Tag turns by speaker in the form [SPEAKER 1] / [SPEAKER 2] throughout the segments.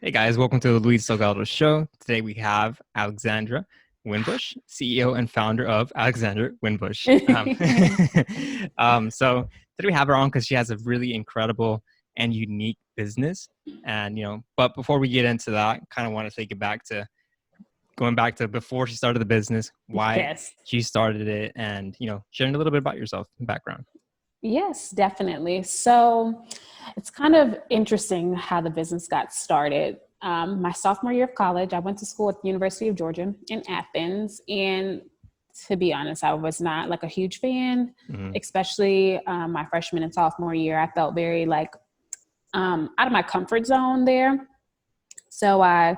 [SPEAKER 1] Hey guys, welcome to the Luis Delgado show. Today we have Alexandra Winbush, CEO and founder of Alexandra Winbush. So today we have her on because she has a really incredible and unique business. But before we get into that, kind of want to take it back to going back to before she started the business, why
[SPEAKER 2] Yes.
[SPEAKER 1] she started it, and sharing a little bit about yourself and background.
[SPEAKER 2] Yes, definitely. So it's kind of interesting how the business got started. My sophomore year of college, I went to school at the University of Georgia in Athens. And to be honest, I was not like a huge fan,
[SPEAKER 1] Mhm.
[SPEAKER 2] especially my freshman and sophomore year. I felt very like out of my comfort zone there. So I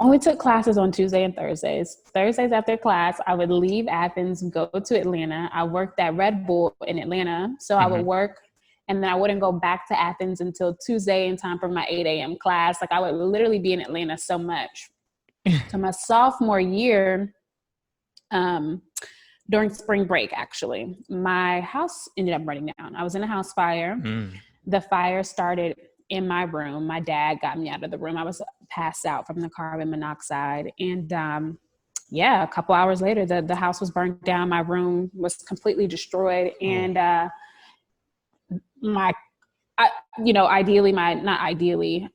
[SPEAKER 2] only took classes on Tuesday and Thursdays. Thursdays after class, I would leave Athens, go to Atlanta. I worked at Red Bull in Atlanta. So I would
[SPEAKER 1] Mhm.
[SPEAKER 2] work and then I wouldn't go back to Athens until Tuesday in time for my 8 a.m. class. Like I would literally be in Atlanta so much. So my sophomore year, um, during spring break, actually, my house ended up burning down. I was in a house fire.
[SPEAKER 1] Mm.
[SPEAKER 2] The fire started in my room. My dad got me out of the room. I was passed out from the carbon monoxide. And yeah, a couple hours later, the house was burned down. My room was completely destroyed.
[SPEAKER 1] Oh.
[SPEAKER 2] And my, ideally, not ideally,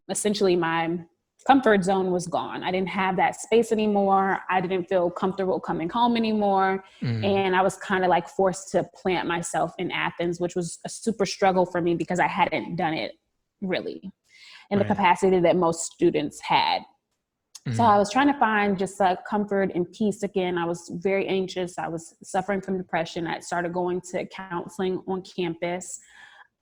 [SPEAKER 2] essentially my comfort zone was gone. I didn't have that space anymore. I didn't feel comfortable coming home anymore.
[SPEAKER 1] Mm.
[SPEAKER 2] And I was kind of like forced to plant myself in Athens, which was a super struggle for me because I hadn't done it really in the
[SPEAKER 1] Right.
[SPEAKER 2] capacity that most students had. So I
[SPEAKER 1] Mm.
[SPEAKER 2] was trying to find just comfort and peace again. I was very anxious. I was suffering from depression. I started going to counseling on campus,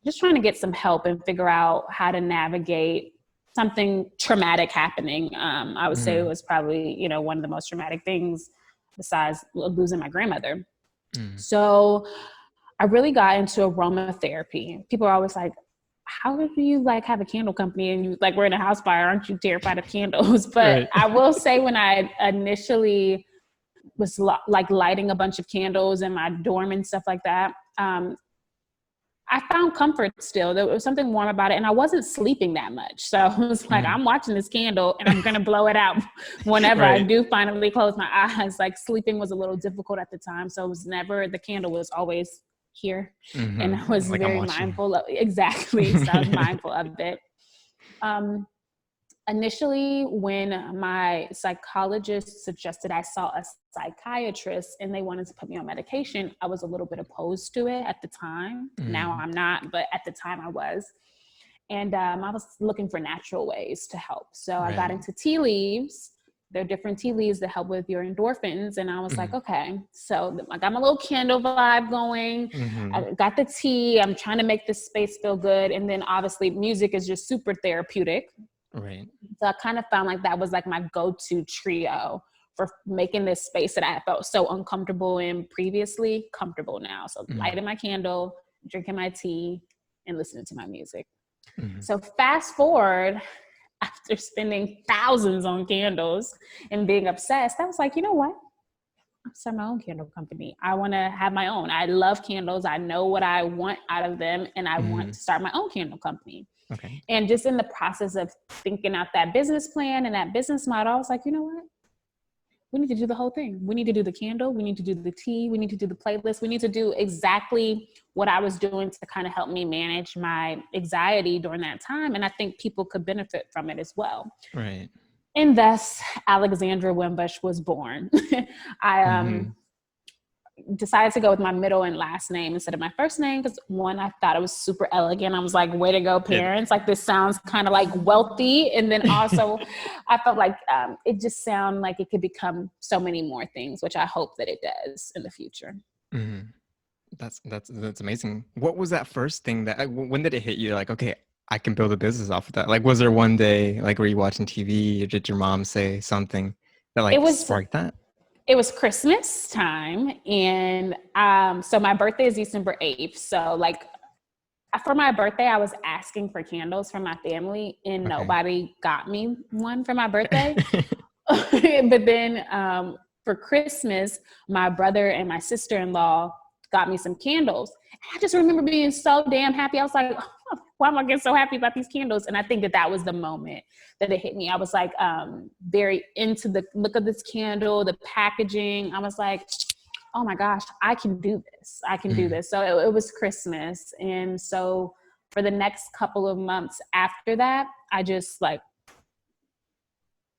[SPEAKER 2] just trying to get some help and figure out how to navigate something traumatic happening. I would say it
[SPEAKER 1] Mm.
[SPEAKER 2] was probably, one of the most traumatic things besides losing my grandmother.
[SPEAKER 1] Mm.
[SPEAKER 2] So I really got into aromatherapy. People are always like, how do you like have a candle company and you like we're in a house fire? Aren't you terrified of candles? But
[SPEAKER 1] Right.
[SPEAKER 2] I will say when I initially was like lighting a bunch of candles in my dorm and stuff like that, I found comfort still. There was something warm about it, and I wasn't sleeping that much. So I was like,
[SPEAKER 1] Mm.
[SPEAKER 2] I'm watching this candle and I'm going to blow it out whenever I
[SPEAKER 1] Right.
[SPEAKER 2] do finally close my eyes. Like sleeping was a little difficult at the time. So it was never, the candle was always here. And I was
[SPEAKER 1] Like I'm
[SPEAKER 2] very
[SPEAKER 1] watching.
[SPEAKER 2] mindful of exactly. So I was mindful of it. Um, Initially, when my psychologist suggested I saw a psychiatrist and they wanted to put me on medication, I was a little bit opposed to it at the time. Now
[SPEAKER 1] Mm.
[SPEAKER 2] I'm not, but at the time I was. And I was looking for natural ways to help. So I got
[SPEAKER 1] Right.
[SPEAKER 2] into tea leaves. There are different tea leaves that help with your endorphins. And I was like,
[SPEAKER 1] Mm.
[SPEAKER 2] okay, so I got my little candle vibe going.
[SPEAKER 1] Mm-hmm.
[SPEAKER 2] I got the tea. I'm trying to make this space feel good. And then obviously music is just super therapeutic.
[SPEAKER 1] Right.
[SPEAKER 2] So I kind of found like that was like my go-to trio for making this space that I felt so uncomfortable in previously, comfortable now. So
[SPEAKER 1] Mm.
[SPEAKER 2] lighting my candle, drinking my tea, and listening to my music.
[SPEAKER 1] Mm.
[SPEAKER 2] So fast forward, after spending thousands on candles and being obsessed, I was like, you know what? I'll start my own candle company. I want to have my own. I love candles. I know what I want out of them, and I want
[SPEAKER 1] Mm.
[SPEAKER 2] to start my own candle company.
[SPEAKER 1] Okay.
[SPEAKER 2] And just in the process of thinking out that business plan and that business model, I was like, you know what? We need to do the whole thing. We need to do the candle. We need to do the tea. We need to do the playlist. We need to do exactly what I was doing to kind of help me manage my anxiety during that time. And I think people could benefit from it as well.
[SPEAKER 1] Right.
[SPEAKER 2] And thus, Alexandra Winbush was born. I
[SPEAKER 1] Mm-hmm.
[SPEAKER 2] decided to go with my middle and last name instead of my first name because one, I thought it was super elegant. I was like, way to go,
[SPEAKER 1] It.
[SPEAKER 2] parents. Like this sounds kind of like wealthy. And then also I felt like it just sounded like it could become so many more things, which I hope that it does in the future.
[SPEAKER 1] Mm-hmm. That's amazing. What was that first thing when did it hit you? Like, okay, I can build a business off of that. Like, was there one day, like, were you watching TV or did your mom say something that
[SPEAKER 2] It
[SPEAKER 1] like
[SPEAKER 2] was
[SPEAKER 1] sparked that?
[SPEAKER 2] it was Christmas time. And so my birthday is December 8th. So like for my birthday, I was asking for candles from my family and
[SPEAKER 1] Okay.
[SPEAKER 2] nobody got me one for my birthday. But then for Christmas, my brother and my sister-in-law got me some candles. I just remember being so damn happy. I was like, oh, why am I getting so happy about these candles? And I think that was the moment that it hit me. I was like, very into the look of this candle, the packaging. I was like, oh my gosh, I can do this. I can do this. So it was Christmas. And so for the next couple of months after that, I just like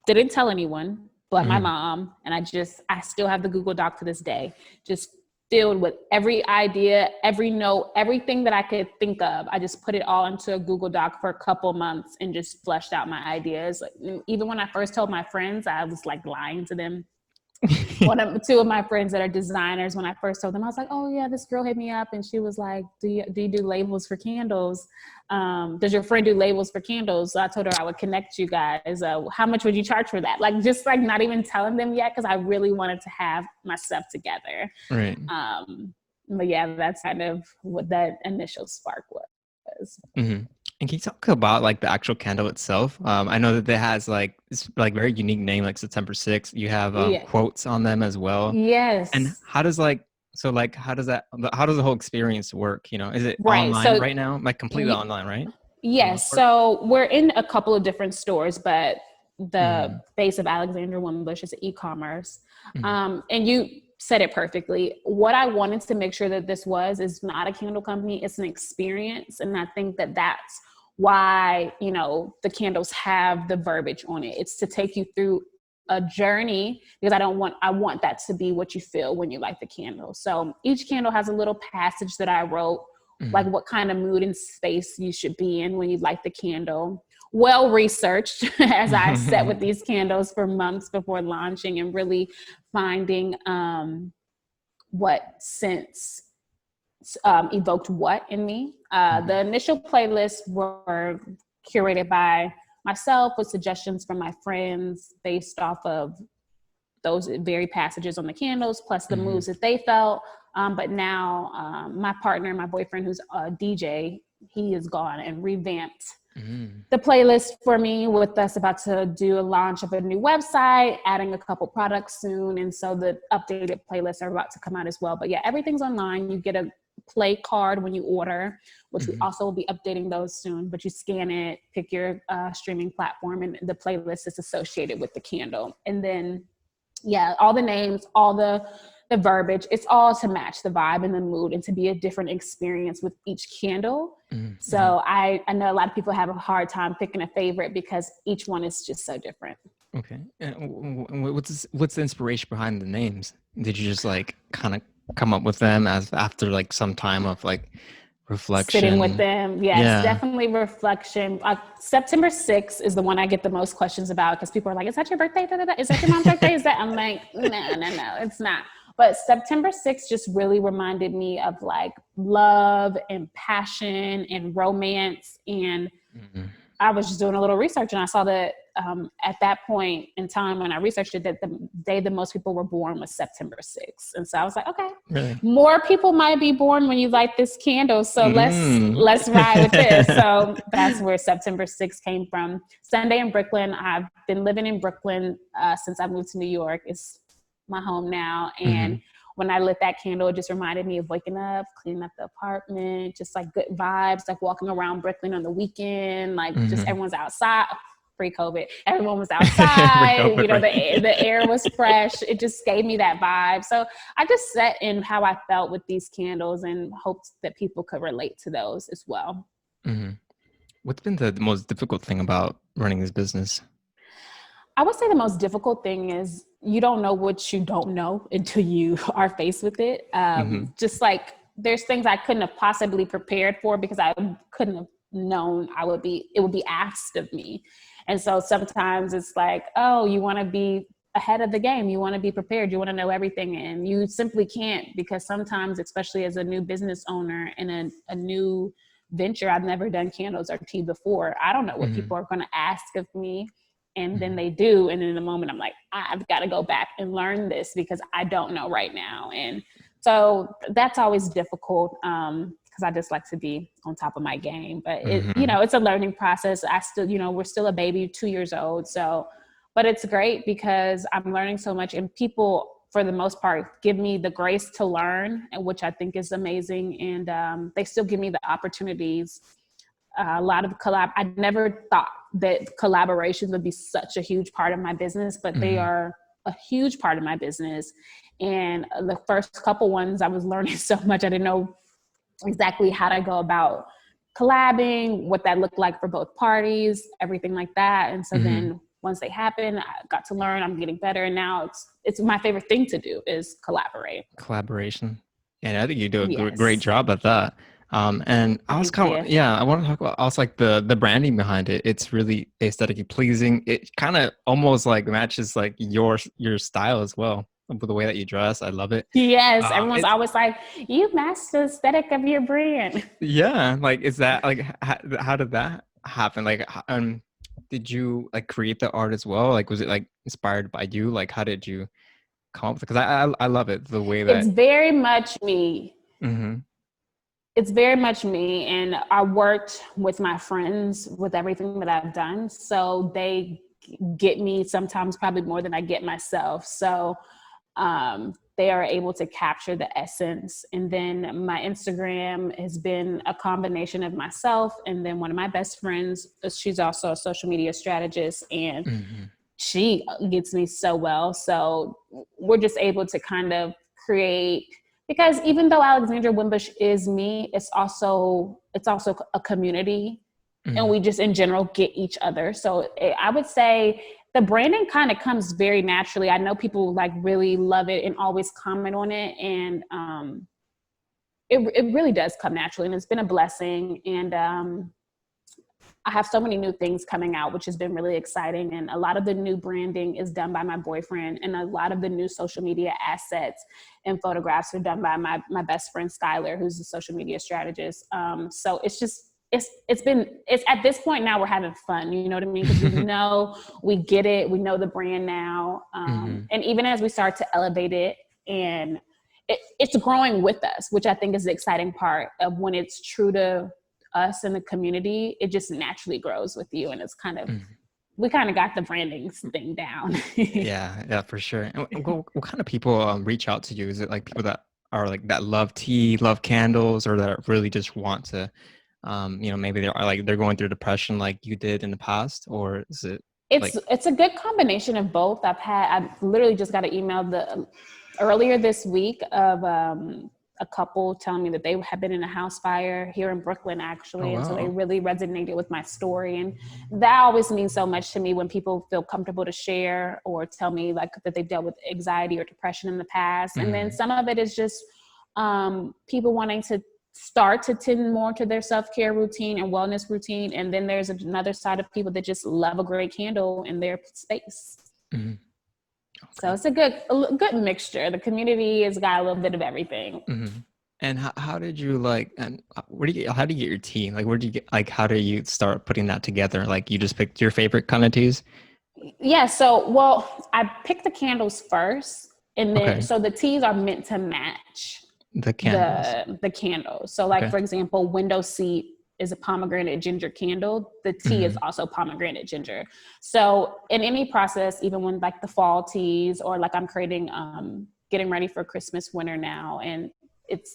[SPEAKER 2] didn't tell anyone but my mom. And I still have the Google Doc to this day, just filled with every idea, every note, everything that I could think of. I just put it all into a Google Doc for a couple months and just fleshed out my ideas. Like, even when I first told my friends, I was like lying to them. Two of my friends that are designers, when I first told them, I was like, oh yeah, this girl hit me up and she was like, do you do labels for candles? Does your friend do labels for candles? So I told her I would connect you guys. How much would you charge for that? Like, just like not even telling them yet, because I really wanted to have my stuff together.
[SPEAKER 1] Right.
[SPEAKER 2] But yeah, that's kind of what that initial spark was.
[SPEAKER 1] And can you talk about like the actual candle itself? I know that it has like this like very unique name, like September 6th. You have quotes on them as well.
[SPEAKER 2] Yes.
[SPEAKER 1] And how does how does the whole experience work? You know, is it
[SPEAKER 2] right.
[SPEAKER 1] online right now? Like completely online, right?
[SPEAKER 2] Yes. So we're in a couple of different stores, but the base of Alexandra Winbush is e-commerce. And you said it perfectly. What I wanted to make sure that this is not a candle company. It's an experience. And I think that that's why, you know, the candles have the verbiage on it. It's to take you through a journey, because I want that to be what you feel when you light the candle. So each candle has a little passage that I wrote, like what kind of mood and space you should be in when you light the candle. Well researched, as I sat with these candles for months before launching and really finding what scents evoked what in me. The initial playlists were curated by myself with suggestions from my friends based off of those very passages on the candles, plus the moods that they felt. But now my partner, my boyfriend, who's a DJ, he is gone and revamped the playlist for me, with us about to do a launch of a new website, adding a couple products soon. And so the updated playlists are about to come out as well. But yeah, everything's online. You get a play card when you order, which we also will be updating those soon. But you scan it, pick your streaming platform, and the playlist is associated with the candle. And then, yeah, all the names, all the verbiage, it's all to match the vibe and the mood and to be a different experience with each candle. So I know a lot of people have a hard time picking a favorite because each one is just so different.
[SPEAKER 1] Okay. And what's the inspiration behind the names? Did you just like kind of come up with them after like some time of like reflection?
[SPEAKER 2] Sitting with them. Yes, definitely reflection. September 6th is the one I get the most questions about, because people are like, is that your birthday? Is that your mom's birthday? Is that? I'm like, no, it's not. But September 6th just really reminded me of like love and passion and romance. And I was just doing a little research, and I saw that at that point in time when I researched it, that the day that most people were born was September 6th. And so I was like, okay, more people might be born when you light this candle. So let's ride with this. So that's where September 6th came from. Sunday in Brooklyn. I've been living in Brooklyn since I moved to New York. It's my home now. And when I lit that candle, it just reminded me of waking up, cleaning up the apartment, just like good vibes, like walking around Brooklyn on the weekend, like just everyone's outside. Pre-COVID, everyone was outside. You know, the air was fresh. It just gave me that vibe. So I just set in how I felt with these candles and hoped that people could relate to those as well.
[SPEAKER 1] What's been the most difficult thing about running this business?
[SPEAKER 2] I would say the most difficult thing is you don't know what you don't know until you are faced with it. Just like there's things I couldn't have possibly prepared for because I couldn't have known it would be asked of me. And so sometimes it's like, oh, you want to be ahead of the game. You want to be prepared. You want to know everything. And you simply can't, because sometimes, especially as a new business owner in a new venture, I've never done candles or tea before. I don't know what people are going to ask of me. And then they do. And in the moment, I'm like, I've got to go back and learn this because I don't know right now. And so that's always difficult because I just like to be on top of my game. But, it's a learning process. We're still a baby, 2 years old. So, but it's great because I'm learning so much. And people, for the most part, give me the grace to learn, which I think is amazing. And they still give me the opportunities A lot of I never thought that collaborations would be such a huge part of my business, but they are a huge part of my business. And the first couple ones, I was learning so much. I didn't know exactly how to go about collabing, what that looked like for both parties, everything like that. And so then once they happen, I got to learn, I'm getting better. And now it's my favorite thing to do is collaborate.
[SPEAKER 1] Collaboration. And I think you do a
[SPEAKER 2] Yes.
[SPEAKER 1] great job at that. And I was kind of, I want to talk about also like the branding behind it. It's really aesthetically pleasing. It kind of almost like matches like your style as well. With the way that you dress, I love it.
[SPEAKER 2] Yes, everyone's always like, you match the aesthetic of your brand.
[SPEAKER 1] Yeah, like is that like how did that happen? Like, did you like create the art as well? Like, was it like inspired by you? Like, how did you come up with it? Because I love it the way that
[SPEAKER 2] it's very much me.
[SPEAKER 1] Mm-hmm.
[SPEAKER 2] It's very much me, and I worked with my friends with everything that I've done, so they get me sometimes probably more than I get myself. So they are able to capture the essence. And then my Instagram has been a combination of myself and then one of my best friends. She's also a social media strategist, and she gets me so well. So we're just able to kind of create, because even though Alexandra Winbush is me, it's also a community, and we just in general get each other. So I would say the branding kind of comes very naturally. I know people like really love it and always comment on it, and it really does come naturally, and it's been a blessing. And I have so many new things coming out, which has been really exciting. And a lot of the new branding is done by my boyfriend, and a lot of the new social media assets and photographs are done by my best friend, Skylar, who's a social media strategist. So it's just, it's at this point now we're having fun, you know what I mean? Because we know, we get it, we know the brand now. And even as we start to elevate it, and it's growing with us, which I think is the exciting part of when it's true to us in the community, it just naturally grows with you. And it's kind of, we kind of got the branding thing down.
[SPEAKER 1] Yeah, for sure. And what kind of people reach out to you? Is it like people that are like that love tea, love candles, or that really just want to, maybe they're going through depression like you did in the past, or is it?
[SPEAKER 2] It's a good combination of both. I've literally just got an email earlier this week of a couple telling me that they have been in a house fire here in Brooklyn, actually.
[SPEAKER 1] Oh, wow.
[SPEAKER 2] And so they really resonated with my story. And that always means so much to me when people feel comfortable to share or tell me like that they've dealt with anxiety or depression in the past. And then some of it is just people wanting to start to tend more to their self-care routine and wellness routine. And then there's another side of people that just love a great candle in their space. Okay. So it's a good mixture. The community has got a little bit of everything.
[SPEAKER 1] And how did you how do you get your tea? Like, where do you get, like, how do you start putting that together? Like, you just picked your favorite kind of teas?
[SPEAKER 2] Yeah. So, I picked the candles first, and then, so the teas are meant to match
[SPEAKER 1] the candles.
[SPEAKER 2] The candles. So like, for example, window seat is a pomegranate ginger candle. The tea is also pomegranate ginger. So in any process, even when like the fall teas, or like I'm creating, getting ready for Christmas, winter now, and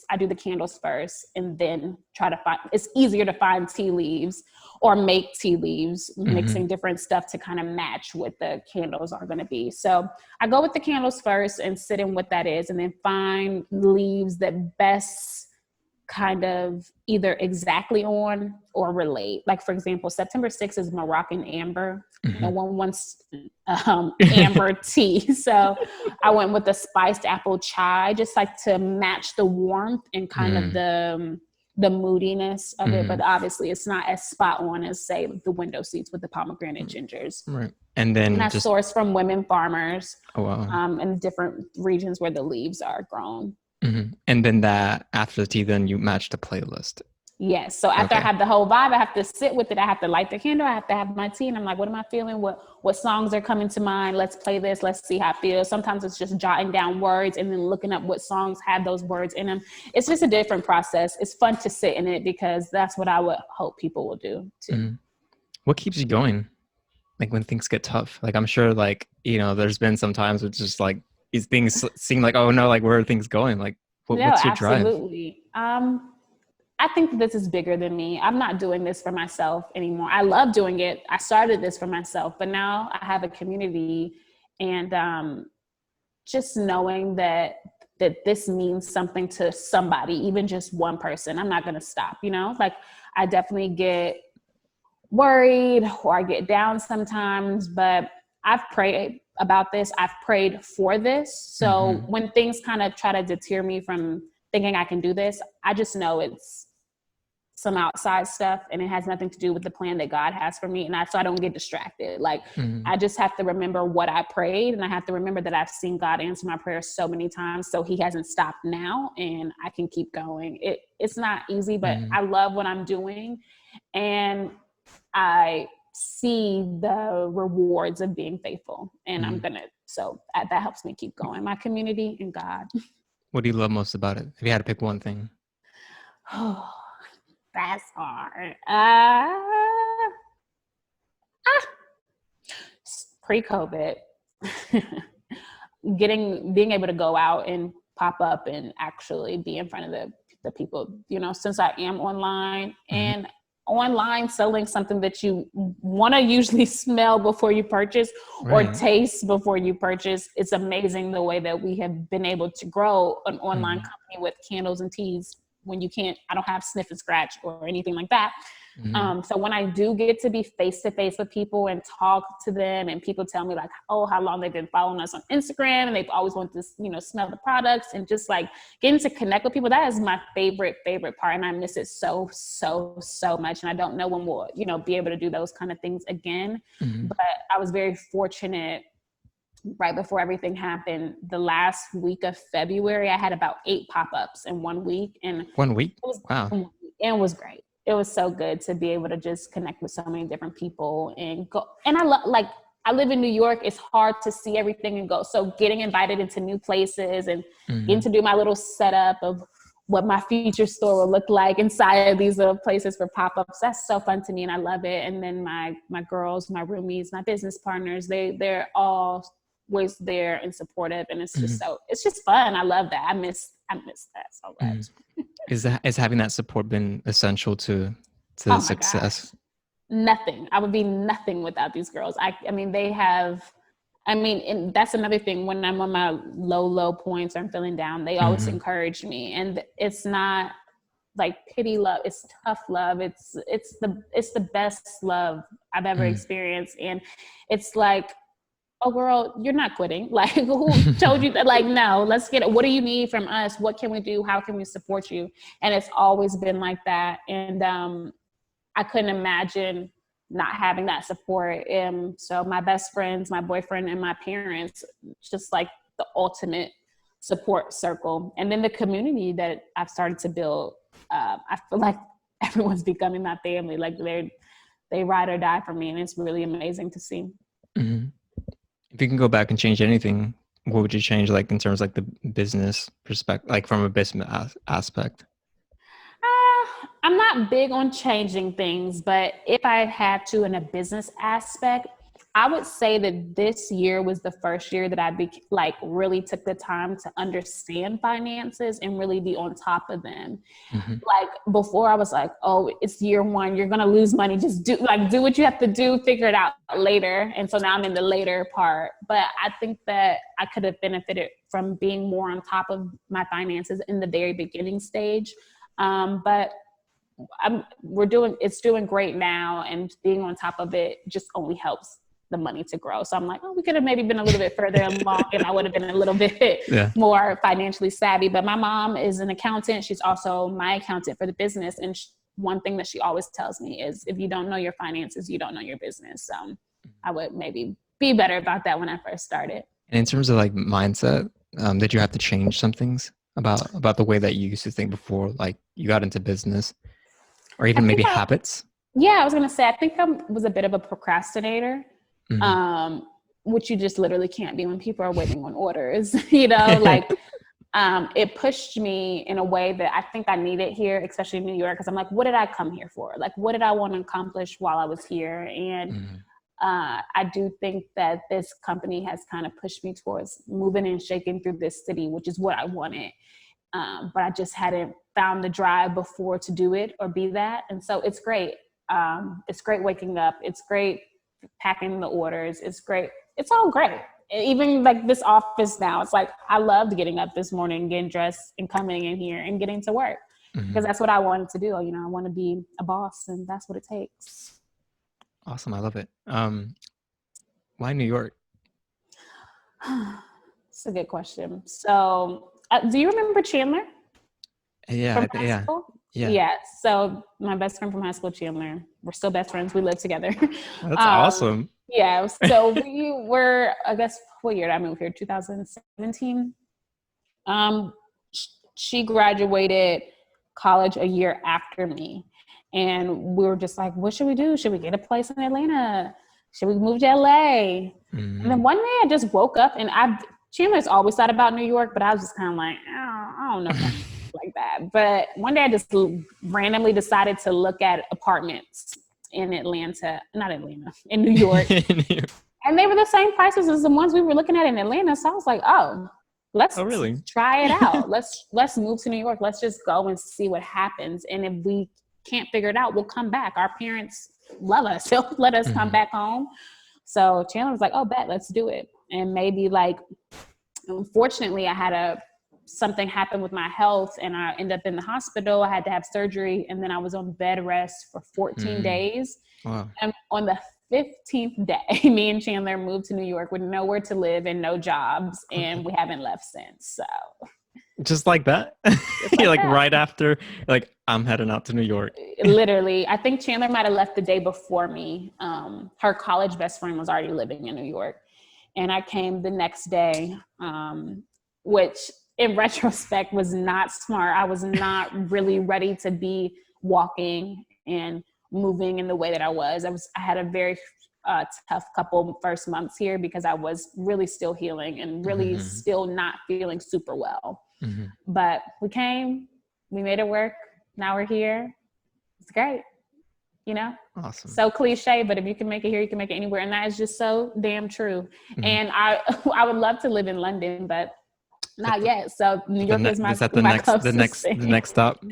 [SPEAKER 2] I do the candles first and then try to find, it's easier to find tea leaves or make tea leaves, mixing different stuff to kind of match what the candles are going to be. So I go with the candles first and sit in what that is, and then find leaves that best kind of either exactly on or relate. Like, for example, September 6th is Moroccan amber. No one wants amber tea. So I went with the spiced apple chai, just like to match the warmth and kind of the moodiness of it. But obviously it's not as spot on as, say, the window seats with the pomegranate gingers.
[SPEAKER 1] Right. And then
[SPEAKER 2] that's sourced from women farmers in different regions where the leaves are grown.
[SPEAKER 1] And then after the tea, then you match the playlist.
[SPEAKER 2] Yes. So after I have the whole vibe, I have to sit with it. I have to light the candle. I have to have my tea. And I'm like, what am I feeling? What songs are coming to mind? Let's play this. Let's see how I feel. Sometimes it's just jotting down words and then looking up what songs have those words in them. It's just a different process. It's fun to sit in it, because that's what I would hope people will do too.
[SPEAKER 1] What keeps you going? Like when things get tough? Like, I'm sure like, there's been some times it's just like these things seem like, oh no, like where are things going? Like what's your drive?
[SPEAKER 2] Absolutely. I think this is bigger than me. I'm not doing this for myself anymore. I love doing it. I started this for myself, but now I have a community, and just knowing that this means something to somebody, even just one person, I'm not going to stop, like I definitely get worried or I get down sometimes, but I've prayed about this. I've prayed for this. So when things kind of try to deter me from thinking I can do this, I just know it's some outside stuff and it has nothing to do with the plan that God has for me. So I don't get distracted. Like I just have to remember what I prayed, and I have to remember that I've seen God answer my prayers so many times. So he hasn't stopped now, and I can keep going. It's not easy, but I love what I'm doing, and I see the rewards of being faithful, and so that helps me keep going. My community and God.
[SPEAKER 1] What do you love most about it? If you had to pick one thing.
[SPEAKER 2] Oh, that's hard. Pre-COVID, being able to go out and pop up and actually be in front of the people, since I am online and online selling something that you want to usually smell before you purchase or taste before you purchase. It's amazing the way that we have been able to grow an online company with candles and teas when I don't have sniff and scratch or anything like that. So when I do get to be face to face with people and talk to them, and people tell me like, oh, how long they've been following us on Instagram, and they've always wanted to, smell the products, and just like getting to connect with people, that is my favorite part. And I miss it so much. And I don't know when we'll, be able to do those kind of things again. But I was very fortunate right before everything happened. The last week of February, I had about 8 pop-ups in 1 week. And
[SPEAKER 1] 1 week? Wow.
[SPEAKER 2] It was great. It was so good to be able to just connect with so many different people and go. And I live in New York. It's hard to see everything and go. So getting invited into new places and getting to do my little setup of what my future store will look like inside of these little places for pop-ups, that's so fun to me, and I love it. And then my girls, my roomies, my business partners, they're all always there and supportive, and it's just fun. I love that. I miss that so much.
[SPEAKER 1] Is having that support been essential to the success?
[SPEAKER 2] Gosh. Nothing. I would be nothing without these girls. And that's another thing. When I'm on my low points or I'm feeling down, they always encourage me. And it's not like pity love. It's tough love. It's the best love I've ever experienced. And it's like, oh girl, you're not quitting. Like, who told you that? Like, no, let's get it. What do you need from us? What can we do? How can we support you? And it's always been like that. And I couldn't imagine not having that support. So my best friends, my boyfriend, and my parents, just like the ultimate support circle. And then the community that I've started to build, I feel like everyone's becoming my family. Like they ride or die for me. And it's really amazing to see.
[SPEAKER 1] If you can go back and change anything, what would you change, like in terms of like the business perspective, like from a business aspect?
[SPEAKER 2] I'm not big on changing things, but if I had to in a business aspect, I would say that this year was the first year that I really took the time to understand finances and really be on top of them. Like before I was like, oh, it's year 1, you're going to lose money. Just do what you have to do, figure it out later. And so now I'm in the later part, but I think that I could have benefited from being more on top of my finances in the very beginning stage. But it's doing great now, and being on top of it just only helps the money to grow. So I'm like, oh, we could have maybe been a little bit further along, and I would have been a little bit more financially savvy. But my mom is an accountant. She's also my accountant for the business. And one thing that she always tells me is, if you don't know your finances, you don't know your business. So I would maybe be better about that when I first started.
[SPEAKER 1] And in terms of like mindset, did you have to change some things about the way that you used to think before, like you got into business, or even maybe habits?
[SPEAKER 2] Yeah, I was going to say, I think I was a bit of a procrastinator. Which you just literally can't be when people are waiting on orders, it pushed me in a way that I think I needed here, especially in New York. Cause I'm like, what did I come here for? Like, what did I want to accomplish while I was here? And I do think that this company has kind of pushed me towards moving and shaking through this city, which is what I wanted. But I just hadn't found the drive before to do it or be that. And so it's great. It's great waking up. It's great packing the orders. It's great. It's all great. Even like this office now, it's like, I loved getting up this morning, getting dressed and coming in here and getting to work because that's what I wanted to do. You know, I want to be a boss and that's what it takes.
[SPEAKER 1] Awesome. I love it. Why New York?
[SPEAKER 2] It's a good question. So do you remember Chandler?
[SPEAKER 1] Yeah.
[SPEAKER 2] From high school?
[SPEAKER 1] Yeah.
[SPEAKER 2] Yeah. So my best friend from high school, Chandler, we're still best friends. We live together.
[SPEAKER 1] That's awesome.
[SPEAKER 2] Yeah. So we were, I guess, what year did I move here? 2017. She graduated college a year after me. And we were just like, what should we do? Should we get a place in Atlanta? Should we move to LA? And then one day I just woke up and Chandler's always thought about New York, but I was just kind of like, I don't know like that. But one day I just randomly decided to look at apartments in in New York. And they were the same prices as the ones we were looking at in Atlanta. So I was like, let's try it out. Let's move to New York. Let's just go and see what happens. And if we can't figure it out, we'll come back. Our parents love us. They'll let us come back home. So Chandler was like, bet, let's do it. And maybe unfortunately I had something happen with my health and I ended up in the hospital. I had to have surgery and then I was on bed rest for 14 days.
[SPEAKER 1] Wow.
[SPEAKER 2] And on the 15th day, me and Chandler moved to New York with nowhere to live and no jobs. And we haven't left since. So
[SPEAKER 1] just like that? You're like that. Right after, like, I'm heading out to New York.
[SPEAKER 2] Literally. I think Chandler might've left the day before me. Her college best friend was already living in New York. And I came the next day, which in retrospect was not smart. I was not really ready to be walking and moving in the way that I was. I had a very tough couple first months here because I was really still healing and really still not feeling super well. But we came, we made it work. Now we're here. It's great. You know?
[SPEAKER 1] Awesome.
[SPEAKER 2] So cliche, but if you can make it here, you can make it anywhere. And that is just so damn true. And I would love to live in London, but not yet. So New York is my
[SPEAKER 1] the next stop?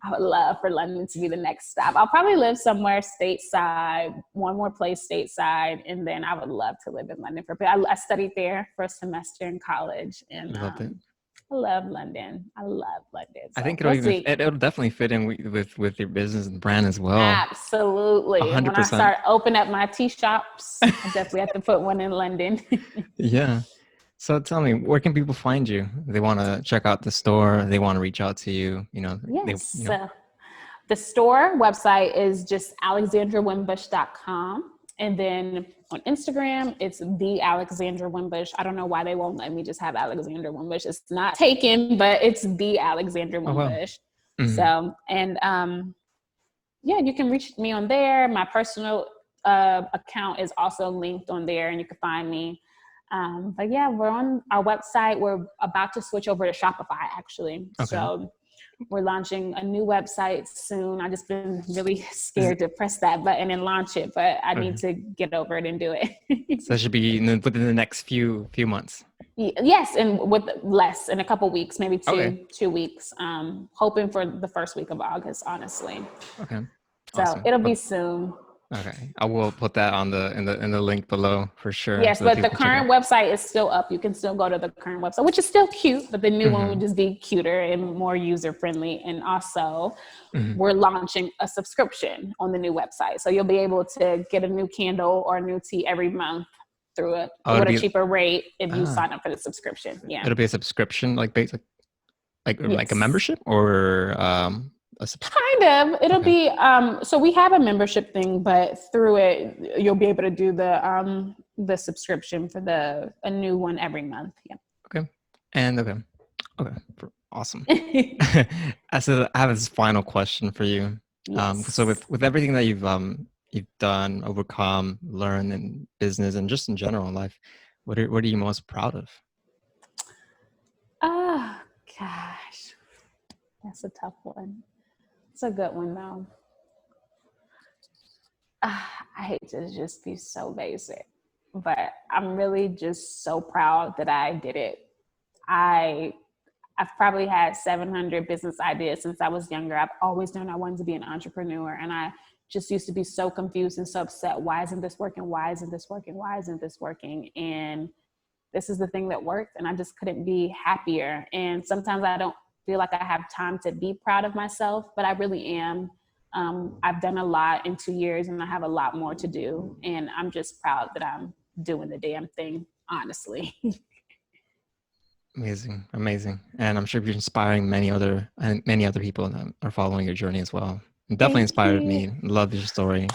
[SPEAKER 2] I would love for London to be the next stop. I'll probably live somewhere stateside, one more place stateside, and then I would love to live in London I studied there for a semester in college, and I love London. I love London. So
[SPEAKER 1] I think it'll definitely fit in with your business and brand as well.
[SPEAKER 2] Absolutely. 100%. When I start opening up my tea shops, I definitely have to put one in London.
[SPEAKER 1] Yeah. So tell me, where can people find you? They want to check out the store. They want to reach out to you.
[SPEAKER 2] Yes. The store website is just alexandrawinbush.com. And then on Instagram, it's the Alexandra Winbush. I don't know why they won't let me just have Alexandra Winbush. It's not taken, but it's the Alexandra Winbush. Oh, wow. So, and you can reach me on there. My personal account is also linked on there, and you can find me. But yeah, we're on our website. We're about to switch over to Shopify, actually. Okay. So we're launching a new website soon. I've just been really scared to press that button and launch it, but I need to get over it and do it.
[SPEAKER 1] So it should be within the next few months.
[SPEAKER 2] Yes, and with less, in a couple weeks, maybe 2 weeks. Hoping for the first week of August, honestly.
[SPEAKER 1] Okay.
[SPEAKER 2] So awesome. It'll be soon.
[SPEAKER 1] Okay, I will put that on in the link below for sure.
[SPEAKER 2] Yes, so but the current website is still up. You can still go to the current website, which is still cute, but the new one would just be cuter and more user friendly. And also, we're launching a subscription on the new website, so you'll be able to get a new candle or a new tea every month through it with a cheaper rate if you sign up for the subscription. Yeah,
[SPEAKER 1] it'll be a subscription, like basic, like a membership or.
[SPEAKER 2] Kind of. It'll be so we have a membership thing, but through it you'll be able to do the subscription for a new one every month. Yeah.
[SPEAKER 1] Okay. Awesome. I have this final question for you. Yes. So with everything that you've done, overcome, learned in business and just in general in life, what are you most proud of?
[SPEAKER 2] Oh gosh, that's a tough one. It's a good one though. I hate to just be so basic, but I'm really just so proud that I did it. I I've probably had 700 business ideas since I was younger. I've always known I wanted to be an entrepreneur. And I just used to be so confused and so upset. Why isn't this working? Why isn't this working? Why isn't this working? And this is the thing that worked. And I just couldn't be happier. And sometimes I don't feel like I have time to be proud of myself, but I really am. I've done a lot in 2 years and I have a lot more to do. And I'm just proud that I'm doing the damn thing, honestly.
[SPEAKER 1] Amazing, amazing, and I'm sure you're inspiring many other people that are following your journey as well. It definitely inspired me. Love your story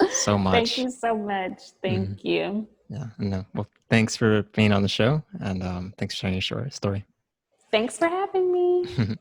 [SPEAKER 1] so much.
[SPEAKER 2] Thank you so much. Thank you.
[SPEAKER 1] Yeah, no. Well, thanks for being on the show, and thanks for sharing your story.
[SPEAKER 2] Thanks for having me.